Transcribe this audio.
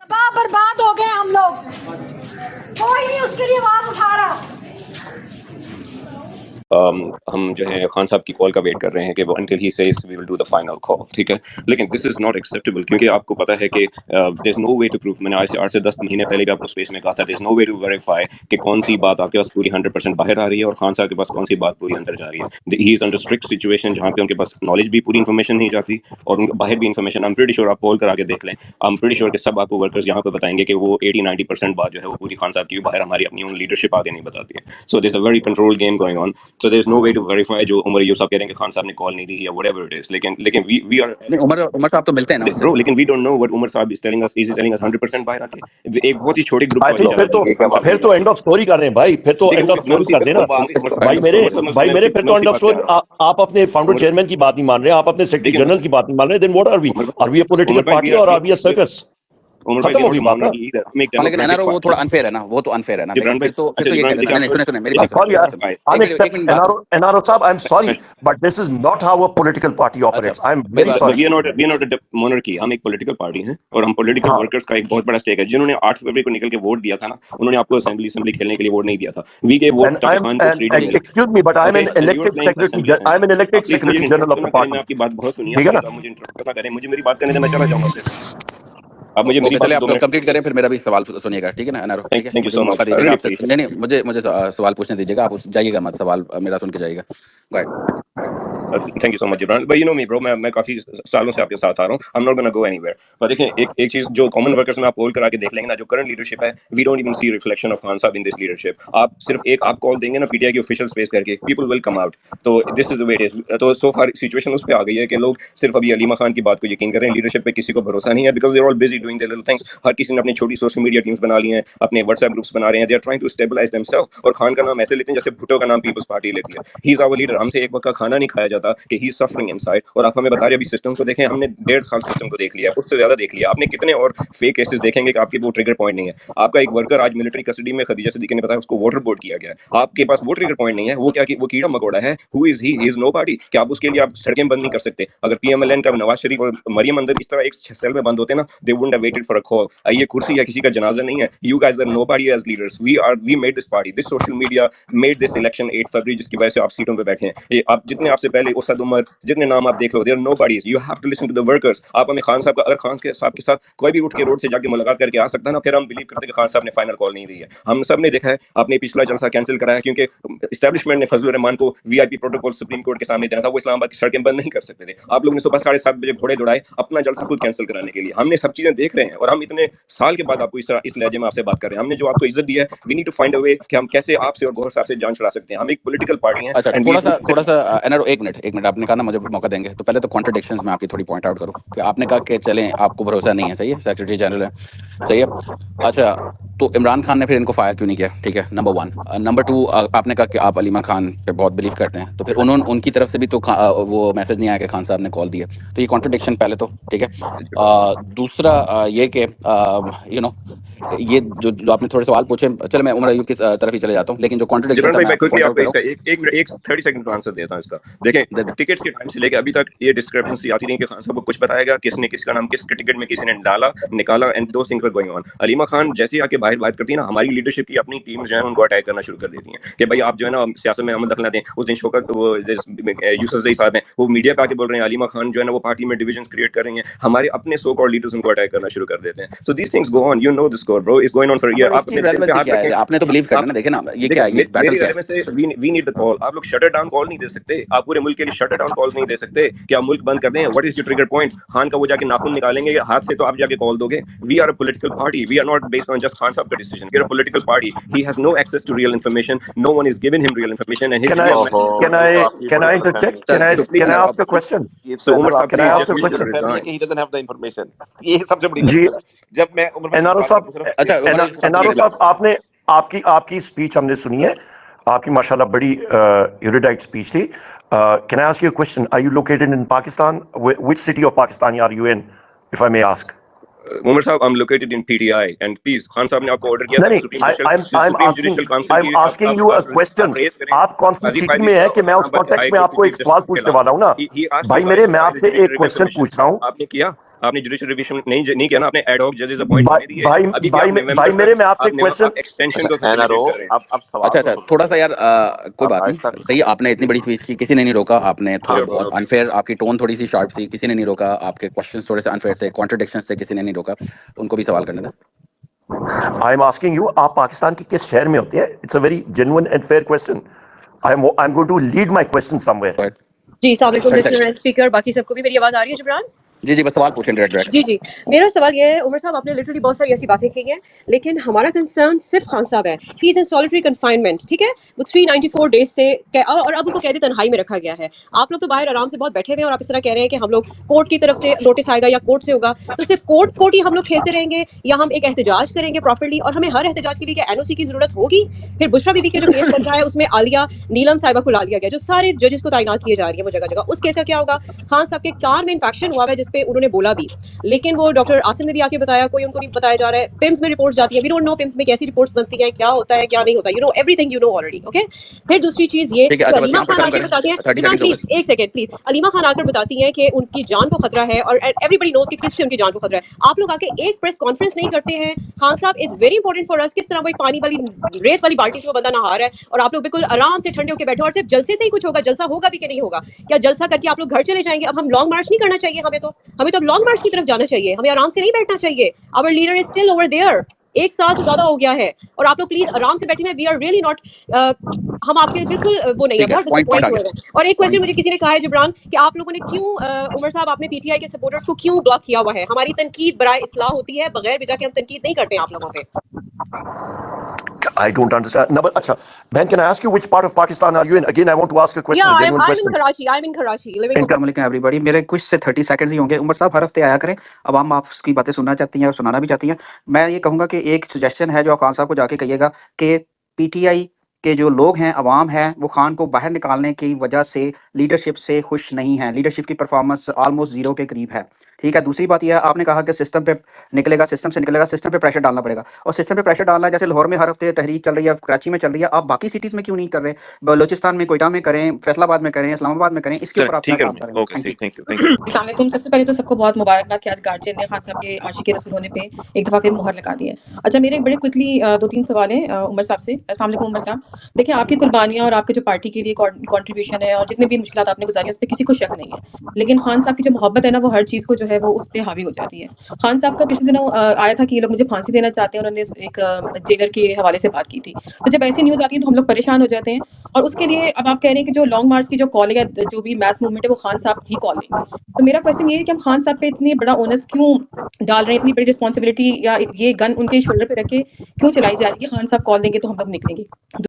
बर्बाद हो गए हम लोग, कोई नहीं उसके लिए आवाज उठा रहा। हम जो है खान साहब की कॉल का वेट कर रहे हैं कि वो until he says we will do the final call, ठीक है। लेकिन this is not acceptable क्योंकि आपको पता है कि there's no way to prove, मैंने आज से 8 से 10 महीने पहले भी आपको स्पेस में कहा था, there's no way to verify कि कौन सी बात आपके पास पूरी 100% बाहर आ रही है और खान साहब के पास कौन सी बात पूरी अंदर जा रही है। he is under strict situation जहाँ पे उनके पास नॉलेज भी पूरी इन्फॉर्मेशन नहीं जाती और उनके बाहर भी information, I am pretty sure, आप पोल करा के देख लें, आई एम प्रीटी श्योर कि सब आपको वर्कर्स यहाँ पे बताएंगे कि वो 80-90% बात जो है वो पूरी खान साहब की बाहर हमारी अपनी उन लीडरशिप आगे नहीं बताती है। सो there's a very controlled game going on, so there's no way to verify जो उमर यूसुफ साहब कह रहे हैं कि खान साहब ने कॉल नहीं दी या whatever it is, लेकिन we are नहीं, उमर साहब तो मिलते हैं ना bro, लेकिन we don't know what Umar साहब is telling us, is he telling us 100% बाहर आके एक बहुत ही छोटी ग्रुप भाई फिर तो एंड ऑफ स्टोरी कर रहे हैं भाई, फिर तो एंड ऑफ स्टोरी कर देना भाई मेरे फिर तो एंड ऑफ स्टोरी। आप अपने फाउंडर चेयरमैन की बात नहीं मान रहे, आप अपने सेक्रेटरी जनरल की बात नहीं मान रहे, then what are we a political party और आर वी अ सर्कस? खत्म हो गई बात ना। लेकिन एनआरओ वो थोड़ा अनफेयर है ना, वो तो अनफेयर है ना। लेकिन फिर तो ये कह देना, नहीं सुने मेरी बात सॉरी यार, एनआरओ साहब, I am sorry but this is not how a political party operates. I am very sorry. We are not a monarchy, हम एक पॉलिटिकल पार्टी हैं और हम पॉलिटिकल वर्कर्स का एक बहुत बड़ा स्टेक है। जिन्होंने 8 फरवरी को निकल के वोट दिया था ना, उन्होंने आपको असेंबली खेलने के लिए वोट नहीं दिया था। We gave vote to Khan को freedom. Excuse me but I am an elected secretary general of the party. मैं आपकी बात बहुत सुनी है, आप मुझे इंटरप्ट ना करें, मुझे मेरी बात करने दें, मैं चला जाऊंगा। आप मुझे मेरी बात आप कंप्लीट करें, फिर मेरा भी सवाल सुनिएगा, ठीक है ना एनआरओ? ठीक है, मुझे मौका दीजिएगा आपसे। नहीं, मुझे सवाल पूछने दीजिएगा, आप जाइएगा मत, सवाल मेरा सुन के जाइएगा। Go ahead. Thank you so much Jibran, but you know me bro, मैं काफी सालों से आपके साथ आ रहा हूं, I am not gonna go anywhere. पर देखें, एक चीज जो कॉमन वर्कर्स में आप पोल करा के देख लेंगे ना, जो करंट लीडरशिप है, we don't even see reflection of Khan साहब इन दिस लीडरशिप। आप सिर्फ आप कॉल देंगे ना पीटीआई की ऑफिशियल स्पेस करके, पीपल विल कम आउट। तो this is the way it is. तो सो फार सिचुएशन उस पे आ गई है कि लोग सिर्फ अभी अलीमा खान की बात को यकीन करें, लीडरशिप पे किसी को भरोसा नहीं है, because they are all busy doing their little things. हर किसी ने अपनी छोटी सोशल मीडिया टीम्स बना ली हैं, अपने व्हाट्सएप ग्रुप्स बना रहे हैं, they are trying to stabilise themself. और खान का नाम ऐसे लेते हैं जैसे भुट्टो का नाम पीपल्स पार्टी लेती है। ही इज आवर लीडर, हमसे एक वक्त का खाना नहीं खाया जाता कि ही इज सफरिंग इनसाइड। और आप हमें बता रहे अभी सिस्टम को देखें, हमने 1.5 साल सिस्टम को देख लिया, उससे ज्यादा देख लिया। आपने कितने और फेक केसेस देखेंगे कि आपके वो ट्रिगर पॉइंट नहीं है। आपका एक वर्कर आज मिलिट्री कस्टडी में, खदीजा सिद्दीकी ने बताया, उसको वाटर बोर्ड किया गया है। आपके पास वो ट्रिगर पॉइंट नहीं है, वो क्या कि वो कीड़ा मकोड़ा है। Who is he? Is nobody. क्या आप उसके लिए आप सड़कें बंद नहीं कर सकते? अगर पीएमएलएन का नवाज शरीफ और मरियम अंदर इस तरह एक सेल में बंद होते ना, they wouldn't have waited for a call. ये कुर्सी या किसी का जनाजा नहीं है। You guys are nobody as leaders. We made this party, this social media made this election 8 फरवरी, जिसकी वजह से आप सीटों पे बैठे हैं। ये आप जितने आपसे पहले उसद उमर, जितने नाम आप देख लो, they are nobodies. You have to listen to the workers. आप हमें खान साहब का, अगर खान साहब के साथ कोई भी उठ के रोड से जाके मुलाकात करके आ सकता है ना, फिर हम बिलीव करते हैं कि खान साहब ने फाइनल कॉल नहीं दी है। हम सब ने देखा है, आपने पिछला जलसा कैंसिल कराया क्योंकि एस्टैब्लिशमेंट ने फजलुर रहमान को वीआईपी प्रोटोकॉल सुप्रीम कोर्ट के सामने देना था, वो इस्लामाबाद की सड़कें बंद नहीं कर सकते थे। आप लोगों ने सुबह 7:30 बजे घोड़े दौड़ाए अपना जलसा खुद कैंसिल कराने के लिए। हमने सब चीजें देख रहे हैं और हम इतने साल के बाद आपको इस लहजे में आपसे बात कर रहे हैं। हमने जो आपको इज्जत दी है, we need to find a way कि हम कैसे आपसे और गौहर साहब से जान छुड़ा सकते हैं। हम एक पॉलिटिकल पार्टी हैं। अच्छा, थोड़ा सा एनआरओ, एक मिनट, आपने कहा ना मुझे मौका देंगे, तो पहले तो कॉन्ट्रडिक्शंस में आपकी थोड़ी पॉइंट आउट करूं कि आपने कहा कि चलें आपको भरोसा नहीं है, सही है, सेक्रेटरी जनरल है, सही है। अच्छा, तो इमरान खान ने फिर इनको फायर क्यों नहीं किया? ठीक है, नंबर 1। नंबर 2, आपने कहा कि आप अलीमा खान पे बहुत बिलीव करते हैं, तो फिर उनकी तरफ से भी तो वो मैसेज नहीं आया कि खान साहब ने कॉल दिया, तो ये कॉन्ट्रडिक्शन पहले तो ठीक है। दूसरा ये कि यू नो ये जो आपने थोड़े सवाल पूछे, चलो मैं उमर अयूब की तरफ ही चले जाता हूँ, लेकिन जो कॉन्ट्रडिक्शन था, मैं आपको इसका एक 30 सेकंड का आंसर देता हूं इसका। देखें, टिकट्स के टाइम से लेके अभी तक ये डिस्क्रिपेंसी आती नहीं कि खान साहब को कुछ बताया गया, किसने किसका नाम किस टिकट में किसी ने डाला निकाला, एंड दो things were going on. Aleema Khan जैसे आके बाहर बात करती है ना, हमारी लीडरशिप की अपनी टीम जो है उनको अटैक करना शुरू कर देती है कि भाई आप जो है ना सियासत में अमल दखल दें। उस दिन शौकत वो यूसुफ साहब हैं, वो मीडिया पे आके बोल रहे हैं अलीमा खान जो है ना वो पार्टी में डिविजन क्रिएट कर रही हैं। हमारे अपने सो कॉल्ड लीडर्स उनको अटैक करना शुरू कर देते हैं। So these things go on, you know the score bro, is going on for year. आपने तो बिलीव करना ना, देखे ना ये क्या है, ये बैटल क्या है। We need the call. आप लोग शटर डाउन कॉल नहीं दे सकते, आप पूरे मुल्क के लिए शटर डाउन कॉल्स नहीं दे सकते कि आप मुल्क बंद कर दें। What is your trigger point? Khan का वो जाके नाखून निकालेंगे हाथ से तो आप जाके कॉल दोगे? We are a political party, we are not based on just Khan साहब का decision. We are a political party. He has no access to real information, no one is given him real information and can I interject? Can I ask a question? So Umar साहब, can I ask a question? He doesn't have the information. ये सबसे बड़ी जी, जब मैं NRO साहब, आपने आपकी speech हमने सुनी है, आपकी माशाल्लाह बड़ी एरुडाइट स्पीच थी। Can I ask you a question? Are you located in Pakistan? Which city of Pakistan are you in, if I may ask? Umar साहब, I'm located in PTI and please, Khan साहब ने आपको ऑर्डर किया था I'm asking you a question. आप कौन सी city में है कि मैं उस कॉन्टेक्स्ट में आपको एक सवाल पूछने वाला हूँ ना भाई मेरे, मैं आपसे एक क्वेश्चन पूछ रहा हूँ। आपने किया आपने जुडिशियल रिविजन नहीं किया ना, आपने एड हॉक जजेस अपॉइंट भाई करने दिए। भाई अभी भाई भाई मेरे मैं आपसे क्वेश्चन एक्सटेंशन को एनआरओ फैसिलिटेट कर रहे हैं। अब सवाल अच्छा तो अच्छा सुनो। थोड़ा सा यार कोई बात आहिस्ता नहीं, सही है, आपने इतनी बड़ी स्पीच की, किसी ने नहीं रोका, आपने थोड़े हाँ, बहुत अनफेयर, आपकी टोन थोड़ी सी शार्प थी, किसी ने नहीं रोका, आपके क्वेश्चंस थोड़े से अनफेयर थे, कॉन्ट्रडिक्शंस थे, किसी ने नहीं रोका, उनको भी सवाल करने दें। आई एम आस्किंग यू, आप पाकिस्तान के किस शहर में होते हैं? It's a very genuine and fair question. I am going to lead my question somewhere. Go ahead. जी, अस्सलाम वालेकुम 30 मिस्टर seconds. स्पीकर, बाकी सबको भी मेरी आवाज़ आ रही है जिब्रान? जी जी बस सवाल पूछें डायरेक्ट। जी, जी। मेरा सवाल ये है, उमर साहब आपने लिटरली बहुत सारी ऐसी बातें की हैं, लेकिन हमारा कंसर्न सिर्फ खान साहब है। He is in solitary confinement, ठीक है? वो 394 डेज़ से और अब उनको कैदी तन्हाई में रखा गया है। आप लोग तो बाहर आराम से बहुत बैठे हुए हैं और आप इस तरह कह रहे हैं कि हम लोग कोर्ट की तरफ से नोटिस आएगा या कोर्ट से होगा। तो सिर्फ कोर्ट ही हम लोग खेलते रहेंगे या हम एक एहतजाज करेंगे प्रॉपर्ली, और हमें हर एहतजाज के लिए क्या एनओसी की ज़रूरत होगी? फिर बुशरा बीबी के जो केस बन रहा है उसमें आलिया नीलम साहिबा को ला लिया गया, जो सारे जजेस को तैनात किए जा रही है वो जगह-जगह। उस केस का क्या होगा? खान साहब के कान में इन्फेक्शन हुआ है जिस पे उन्होंने बोला भी, लेकिन वो डॉक्टर आसिम ने भी आके बताया, कोई उनको नहीं बताया जा रहा है। पिम्स में रिपोर्ट्स जाती है, वी डोंट नो पिम्स में कैसी रिपोर्ट्स बनती हैं, क्या होता है क्या नहीं होता, you know everything, you know already, okay. फिर दूसरी चीज ये ठीक है, कि अच्छा बस अलीमा यहाँ पे खान खत्म आके करें, बताती हैं, 30 जिब्रान सेकंड्स हो प्लीज गए। एक सेकंड प्लीज, अलीमा खान आकर बताती हैं कि उनकी जान को खतरा है और एवरीबडी नोज कि किससे उनकी जान को खतरा है। आप लोग आके एक प्रेस कॉन्फ्रेंस नहीं करते हैं। खान साहब is very important for us. किस तरह वो एक पानी वाली रेत वाली बाल्टी से वो बंदा नहा रहा है और आप लोग बिल्कुल आराम से ठंडे होकर बैठे, और सिर्फ जलसे से ही कुछ होगा? जलसा होगा भी कि नहीं होगा? क्या जलसा करके आप लोग घर चले जाएंगे? अब हम लॉन्ग मार्च नहीं करना चाहिए, हमें तो अब लॉन्ग मार्च की तरफ जाना चाहिए, हमें आराम से नहीं बैठना चाहिए। Our leader is still over there. एक साल से ज्यादा हो गया है और आप लोग प्लीज आराम से बैठे हैं। वी आर रियली नॉट, हम आपके बिल्कुल वो नहीं है, ठीक है, बहुत पॉइंट आ डिसअपॉइंट हुए गया, हैं। और एक क्वेश्चन पॉइंट। मुझे किसी ने कहा है जिब्रान कि आप लोगों ने क्यों उमर साहब आपने पीटीआई के सपोर्टर्स को क्यों ब्लॉक किया हुआ है? हमारी तनकीद बराए इस्लाह होती है, बगैर वजह के हम तनकीद नहीं करते हैं आप लोगों पे। I don't understand. No, but अच्छा, Ben, can I ask you which part of Pakistan are you in? Again, I want to ask a question, Yeah, a I'm genuine in question. Karachi. I'm in Karachi, living In in अस्सलाम everybody, मेरे कुछ से 30 seconds ही होंगे। उमर साहब हर हफ्ते आया करें, अब हम आपकी बातें सुनना चाहती हैं और सुनाना भी चाहती हैं। मैं ये कहूँगा कि एक सजेशन है जो आप खान साहब को जाके कहिएगा कि पीटीआई के जो लोग हैं, अवाम है, वो खान को बाहर निकालने की वजह से लीडरशिप से खुश नहीं है। लीडरशिप की परफॉर्मेंस ऑलमोस्ट जीरो के करीब है, ठीक है। दूसरी बात यह है, आपने कहा कि सिस्टम पे निकलेगा, सिस्टम से निकलेगा, सिस्टम पे प्रेशर डालना पड़ेगा, और सिस्टम पे प्रेशर डालना है जैसे लाहौर में हर हफ्ते तहरीक चल रही है, कराची में चल रही है, आप बाकी सिटीज़ में क्यों नहीं कर रहे? बलूचिस्तान में, कोयटा में करें, फैसलाबाद में करें, इस्लामाबाद में करें, इसके चल ऊपर आप क्या ठीक है काम रुमिया, करेंगे? Okay thank you. Thank you thank you. अस्सलाम वालेकुम। सबसे पहले तो सबको बहुत मुबारकबाद कि आज गार्जियन ने खान साहब के आशिक़ रसूल होने पे एक दफ़ा फिर मुहर लगा दी है। अच्छा, मेरे बड़े क्विकली 2-3 सवाल हैं उमर साहब से। अस्सलाम वालेकुम उमर साहब। देखिए, आपकी कुर्बानियाँ और आपके जो पार्टी के लिए कंट्रीब्यूशन है और जितने भी मुश्किलात आपने गुजारी है, उस पे किसी को शक नहीं है। लेकिन खान साहब की जो मोहब्बत है ना, वो हर चीज़ को जो है वो उस पे हावी हो जाती है। खान साहब का पिछले दिनों आया था कि ये लोग मुझे फांसी देना चाहते हैं, उन्होंने एक जेलर के हवाले से बात की थी। तो जब ऐसी न्यूज़ आती है तो हम लोग परेशान हो जाते हैं, और उसके लिए अब आप कह रहे हैं कि जो लॉन्ग मार्च की जो कॉल है, जो भी मैस मूवमेंट है, वो खान साहब ही कॉल लेंगे। तो मेरा क्वेश्चन ये है कि हम खान साहब पे इतनी बड़ा ओनस क्यों डाल रहे हैं, इतनी बड़ी रिस्पॉन्सिबिलिटी या ये गन उनके शोल्डर पे रख के क्यों चलाई जा रही है? खान साहब कॉल देंगे तो हम लोग निकलेंगे।